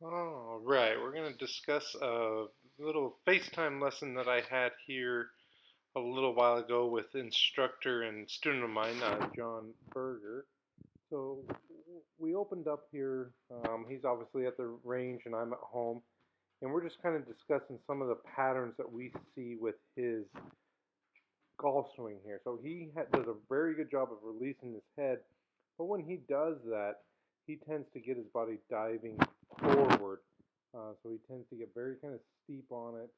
All right, we're going to discuss a little FaceTime lesson that I had here a little while ago with instructor and student of mine, John Berger. So we opened up here. He's obviously at the range and I'm at home, and we're just kind of discussing some of the patterns that we see with his golf swing here. So does a very good job of releasing his head, but when he does that, he tends to get his body diving forward. So he tends to get very kind of steep on it,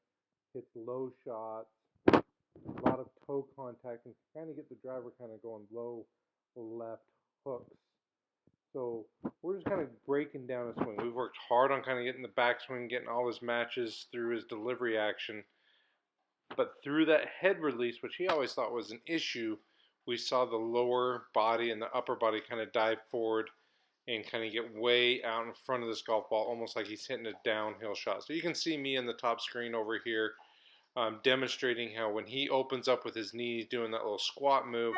hits low shots, a lot of toe contact, and kind of get the driver kind of going low left hooks. So we're just kind of breaking down his swing. We've worked hard on kind of getting the backswing, getting all his matches through his delivery action. But through that head release, which he always thought was an issue, we saw the lower body and the upper body kind of dive forward and kind of get way out in front of this golf ball, almost like he's hitting a downhill shot. So you can see me in the top screen over here demonstrating how when he opens up with his knees doing that little squat move,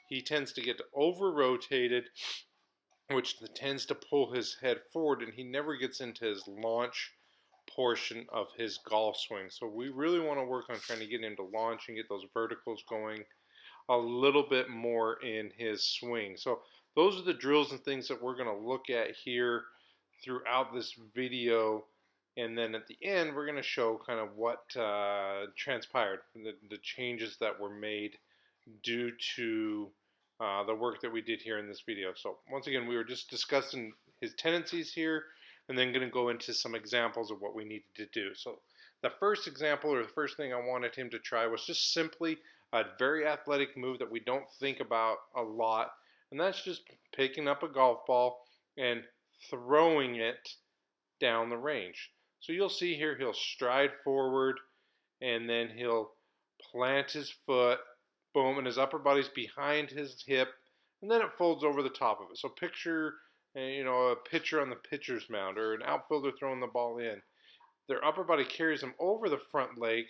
he tends to get over-rotated, which tends to pull his head forward, and he never gets into his launch portion of his golf swing. So we really want to work on trying to get him to launch and get those verticals going a little bit more in his swing. So those are the drills and things that we're going to look at here throughout this video. And then at the end, we're going to show kind of what transpired, the changes that were made due to the work that we did here in this video. So once again, we were just discussing his tendencies here and then going to go into some examples of what we needed to do. So the first example, or the first thing I wanted him to try, was just simply a very athletic move that we don't think about a lot, and that's just picking up a golf ball and throwing it down the range. So you'll see here he'll stride forward and then he'll plant his foot, boom, and his upper body's behind his hip, and then it folds over the top of it. So picture, a pitcher on the pitcher's mound or an outfielder throwing the ball in. Their upper body carries them over the front leg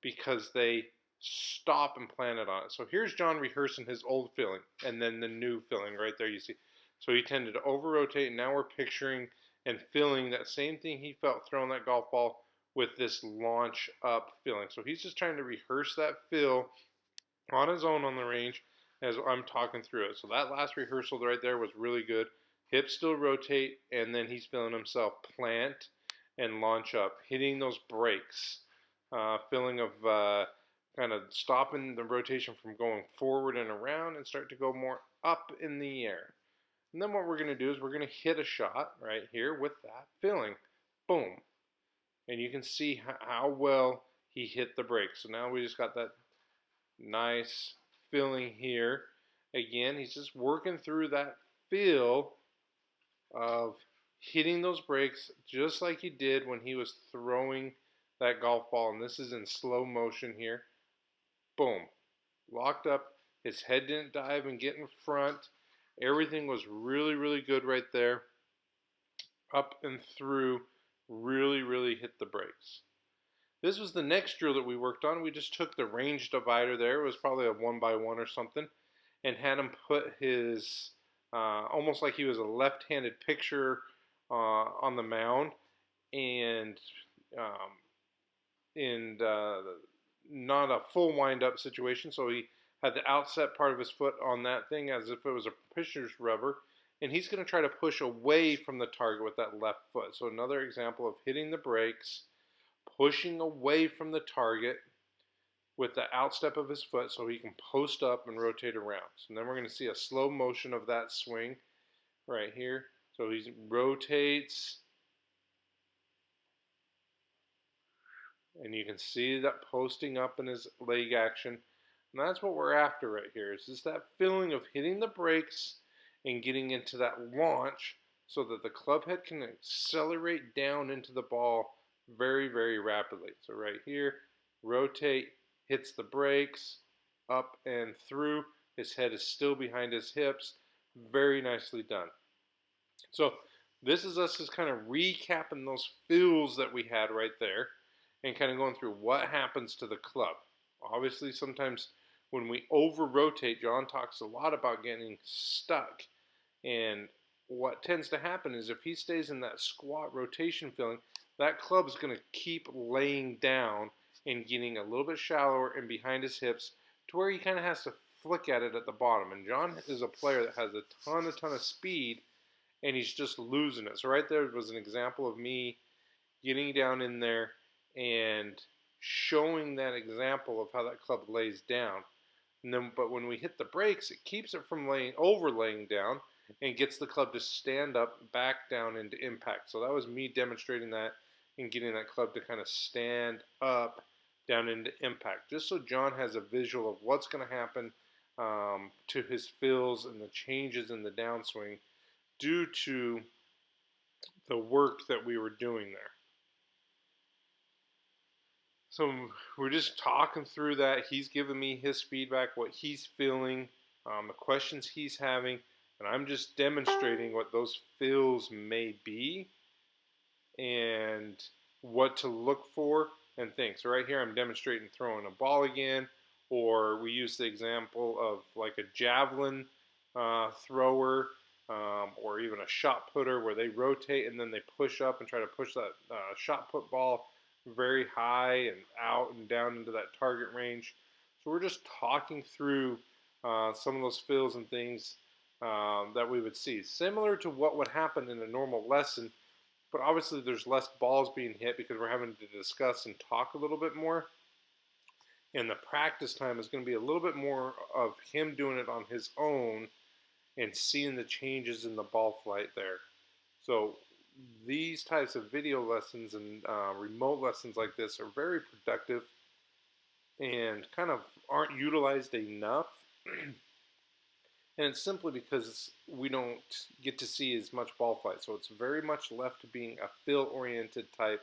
because they stop and plant it on it. So here's John rehearsing his old feeling and then the new feeling right there you see. So he tended to over rotate, and now we're picturing and feeling that same thing he felt throwing that golf ball with this launch up feeling. So he's just trying to rehearse that feel on his own on the range as I'm talking through it. So that last rehearsal right there was really good. Hips still rotate, and then he's feeling himself plant and launch up, hitting those breaks, feeling of kind of stopping the rotation from going forward and around and start to go more up in the air. And then what we're going to do is we're going to hit a shot right here with that feeling. Boom. And you can see how well he hit the brakes. So now we just got that nice feeling here. Again, he's just working through that feel of hitting those brakes just like he did when he was throwing that golf ball. And this is in slow motion here. Boom. Locked up. His head didn't dive and get in front. Everything was really, really good right there. Up and through. Really, really hit the brakes. This was the next drill that we worked on. We just took the range divider there. It was probably a 1x1 or something. And had him put his, almost like he was a left-handed pitcher on the mound. And not a full wind-up situation. So he had the outset part of his foot on that thing as if it was a pitcher's rubber. And he's going to try to push away from the target with that left foot. So another example of hitting the brakes, pushing away from the target with the outstep of his foot so he can post up and rotate around. So then we're going to see a slow motion of that swing right here. So he rotates, and you can see that posting up in his leg action. And that's what we're after right here, is just that feeling of hitting the brakes and getting into that launch so that the club head can accelerate down into the ball very, very rapidly. So right here, rotate, hits the brakes, up and through. His head is still behind his hips. Very nicely done. So this is us just kind of recapping those feels that we had right there and kind of going through what happens to the club. Obviously, sometimes when we over rotate, John talks a lot about getting stuck. And what tends to happen is if he stays in that squat rotation feeling, that club is going to keep laying down and getting a little bit shallower and behind his hips to where he kind of has to flick at it at the bottom. And John is a player that has a ton of speed, and he's just losing it. So right there was an example of me getting down in there and showing that example of how that club lays down. And then, but when we hit the brakes, it keeps it from laying down and gets the club to stand up, back down into impact. So that was me demonstrating that and getting that club to kind of stand up, down into impact, just so John has a visual of what's going to happen to his fills and the changes in the downswing due to the work that we were doing there. So we're just talking through that. He's giving me his feedback, what he's feeling, the questions he's having, and I'm just demonstrating what those feels may be and what to look for and things. So right here I'm demonstrating throwing a ball again, or we use the example of like a javelin thrower or even a shot putter where they rotate and then they push up and try to push that shot put ball very high and out and down into that target range. So we're just talking through some of those feels and things that we would see. Similar to what would happen in a normal lesson, but obviously there's less balls being hit because we're having to discuss and talk a little bit more. And the practice time is going to be a little bit more of him doing it on his own and seeing the changes in the ball flight there. So these types of video lessons and remote lessons like this are very productive and kind of aren't utilized enough. And it's simply because we don't get to see as much ball flight. So it's very much left to being a fill-oriented type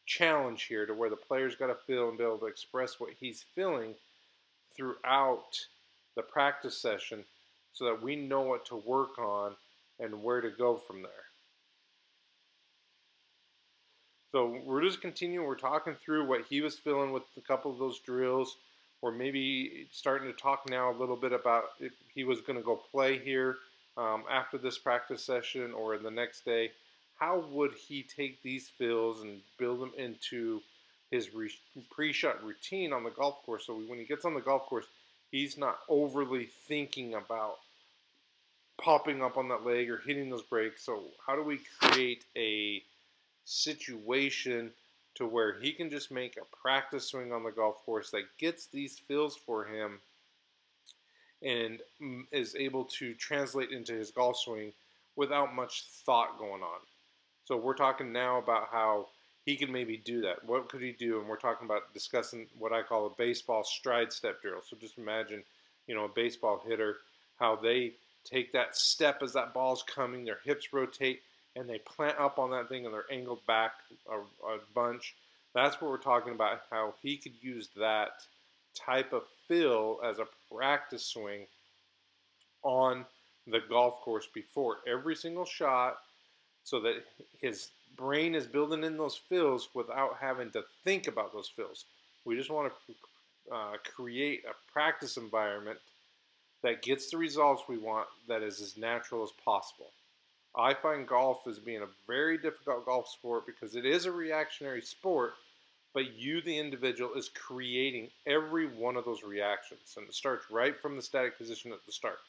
challenge here, to where the player's got to feel and be able to express what he's feeling throughout the practice session so that we know what to work on and where to go from there. So we're just continuing. We're talking through what he was feeling with a couple of those drills. Or maybe starting to talk now a little bit about if he was going to go play here after this practice session or in the next day. How would he take these fills and build them into his pre-shot routine on the golf course? So when he gets on the golf course, he's not overly thinking about popping up on that leg or hitting those brakes. So how do we create a situation to where he can just make a practice swing on the golf course that gets these feels for him and is able to translate into his golf swing without much thought going on? So we're talking now about how he can maybe do that. What could he do? And we're talking about discussing what I call a baseball stride step drill. So just imagine, a baseball hitter, how they take that step as that ball's coming, their hips rotate, and they plant up on that thing and they're angled back a bunch. That's what we're talking about, how he could use that type of feel as a practice swing on the golf course before every single shot, so that his brain is building in those fills without having to think about those fills. We just want to create a practice environment that gets the results we want, that is as natural as possible. I find golf as being a very difficult golf sport because it is a reactionary sport, but you, the individual, is creating every one of those reactions. And it starts right from the static position at the start.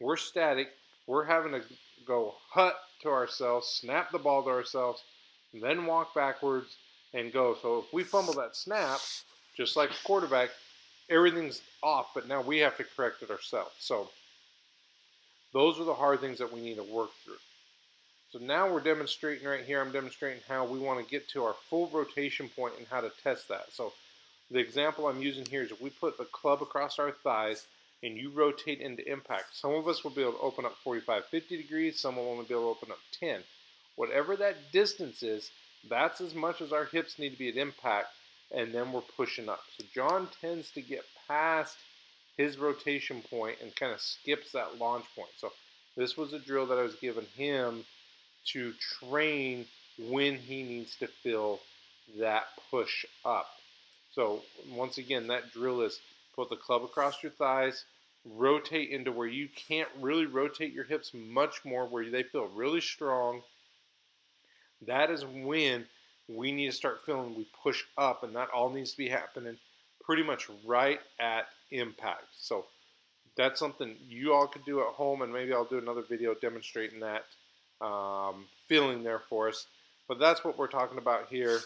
We're static. We're having to go hut to ourselves, snap the ball to ourselves, and then walk backwards and go. So if we fumble that snap, just like a quarterback, everything's off, but now we have to correct it ourselves. So those are the hard things that we need to work through. So now we're demonstrating right here, I'm demonstrating how we want to get to our full rotation point and how to test that. So the example I'm using here is if we put the club across our thighs and you rotate into impact. Some of us will be able to open up 45, 50 degrees. Some will only be able to open up 10. Whatever that distance is, that's as much as our hips need to be at impact, and then we're pushing up. So John tends to get past his rotation point and kind of skips that launch point. So this was a drill that I was giving him to train when he needs to feel that push up. So once again, that drill is put the club across your thighs, rotate into where you can't really rotate your hips much more, where they feel really strong, that is when we need to start feeling we push up, and that all needs to be happening pretty much right at impact. So that's something you all could do at home, and maybe I'll do another video demonstrating that feeling there for us. But that's what we're talking about here.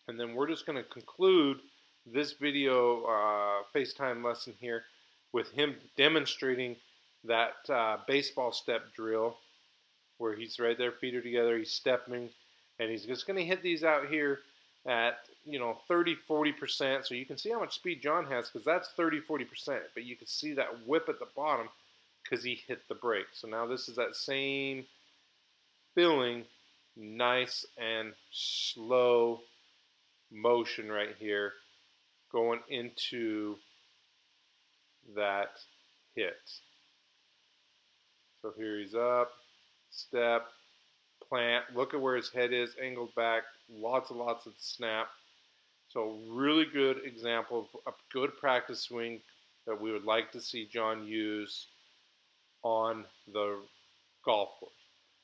And then we're just going to conclude this video FaceTime lesson here with him demonstrating that baseball step drill where he's right there, feet are together, he's stepping, and he's just going to hit these out here at 30-40%. So you can see how much speed John has, because that's 30-40%, but you can see that whip at the bottom because he hit the brake. So now this is that same feeling, nice and slow motion right here going into that hit. So here he's up, step, plant, look at where his head is, angled back, lots and lots of snap. So really good example of a good practice swing that we would like to see John use on the golf course.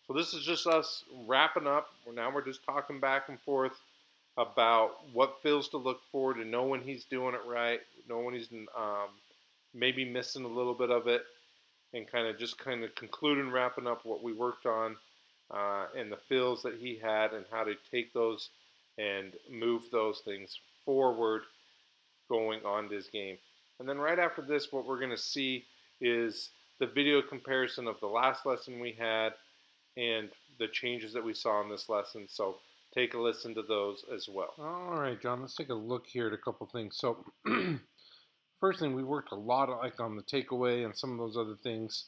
So this is just us wrapping up. Now we're just talking back and forth about what feels to look for, to know when he's doing it right, know when he's maybe missing a little bit of it, and kind of concluding, wrapping up what we worked on and the feels that he had, and how to take those and move those things forward going on this game. And then right after this, what we're going to see is the video comparison of the last lesson we had and the changes that we saw in this lesson. So take a listen to those as well. All right, John, let's take a look here at a couple things. So first thing, we worked a lot on the takeaway and some of those other things.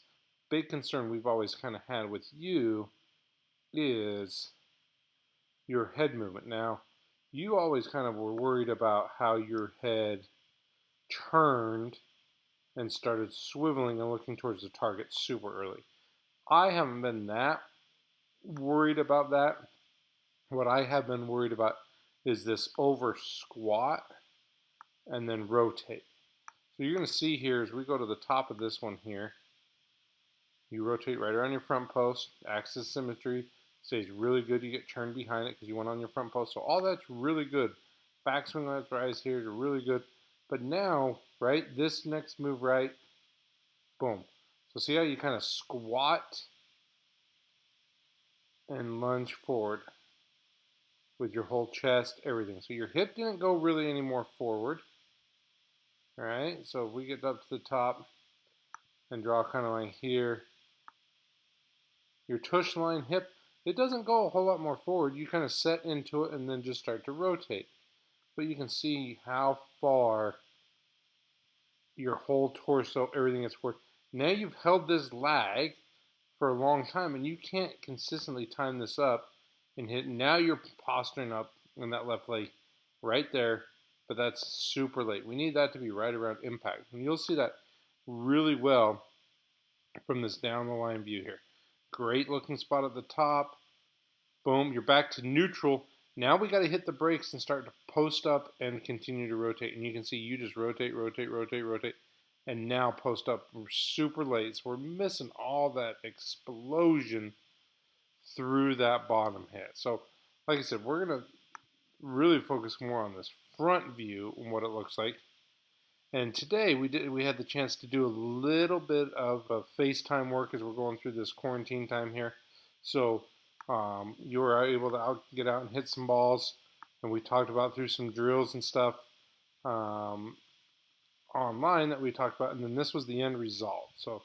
Big concern we've always kind of had with you is your head movement. Now, you always kind of were worried about how your head turned and started swiveling and looking towards the target super early. I haven't been that worried about that. What I have been worried about is this over squat and then rotate. So you're going to see here as we go to the top of this one here, you rotate right around your front post, axis symmetry, stays really good. You get turned behind it because you went on your front post. So all that's really good. Backswing left rise here is really good. But now, right, this next move right, boom. So see how you kind of squat and lunge forward with your whole chest, everything. So your hip didn't go really any more forward. All right, so if we get up to the top and draw kind of like here, your tush line hip, it doesn't go a whole lot more forward. You kind of set into it and then just start to rotate. But you can see how far your whole torso, everything is forward. Now you've held this lag for a long time, and you can't consistently time this up and hit. Now you're posturing up in that left leg right there, but that's super late. We need that to be right around impact. And you'll see that really well from this down the line view here. Great looking spot at the top. Boom, you're back to neutral. Now we got to hit the brakes and start to post up and continue to rotate. And you can see you just rotate, rotate, rotate, rotate. And now post up. We're super late, so we're missing all that explosion through that bottom hit. So, like I said, we're going to really focus more on this front view and what it looks like. And today we had the chance to do a little bit of FaceTime work as we're going through this quarantine time here. So you were able to get out and hit some balls, and we talked about through some drills and stuff online that we talked about, and then this was the end result. So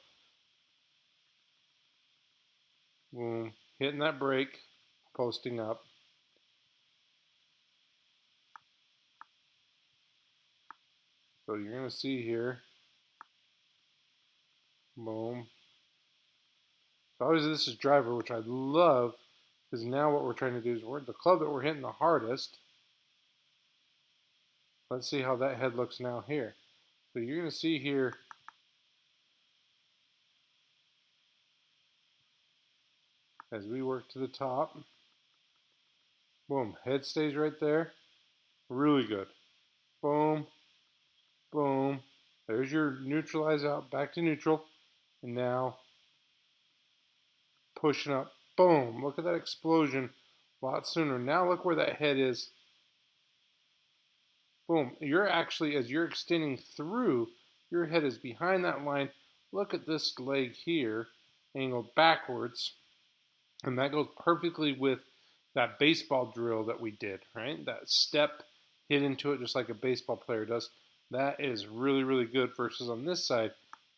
boom, hitting that brake, posting up. So you're going to see here, boom. So obviously this is driver, which I love, because now what we're trying to do is the club that we're hitting the hardest. Let's see how that head looks now here. So you're going to see here, as we work to the top, boom, head stays right there. Really good. Boom, boom, There's your neutralize out, back to neutral. And now pushing up. Boom. Look at that explosion a lot sooner. Now look where that head is. Boom. You're actually, as you're extending through, your head is behind that line. Look at this leg here, angled backwards. And that goes perfectly with that baseball drill that we did, right? That step hit into it just like a baseball player does. That is really, really good versus on this side,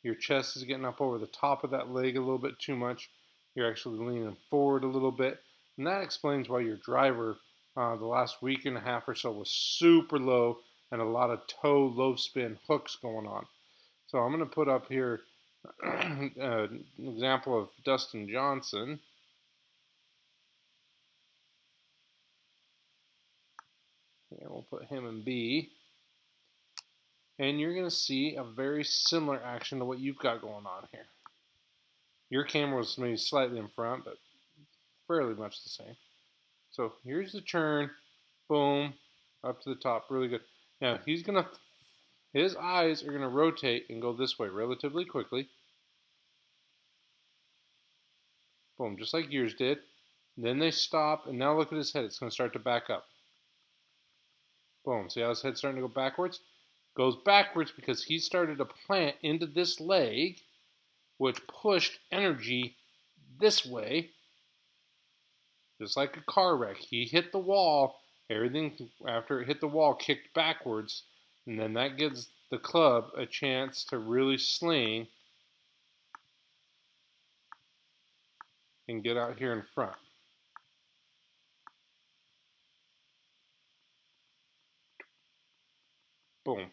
your chest is getting up over the top of that leg a little bit too much. You're actually leaning forward a little bit. And that explains why your driver the last week and a half or so was super low and a lot of toe low spin hooks going on. So I'm going to put up here an example of Dustin Johnson. And we'll put him in B. And you're going to see a very similar action to what you've got going on here. Your camera was maybe slightly in front, but fairly much the same. So here's the turn. Boom. Up to the top. Really good. Now his eyes are going to rotate and go this way relatively quickly. Boom. Just like yours did. Then they stop, and now look at his head. It's going to start to back up. Boom. See how his head's starting to go backwards? Goes backwards because he started to plant into this leg, which pushed energy this way, just like a car wreck. He hit the wall. Everything after it hit the wall kicked backwards, and then that gives the club a chance to really sling and get out here in front. Boom.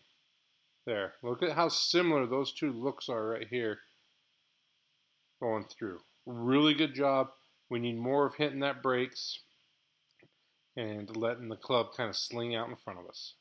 There. Look at how similar those two looks are right here going through. Really good job. We need more of hitting that brakes and letting the club kind of sling out in front of us.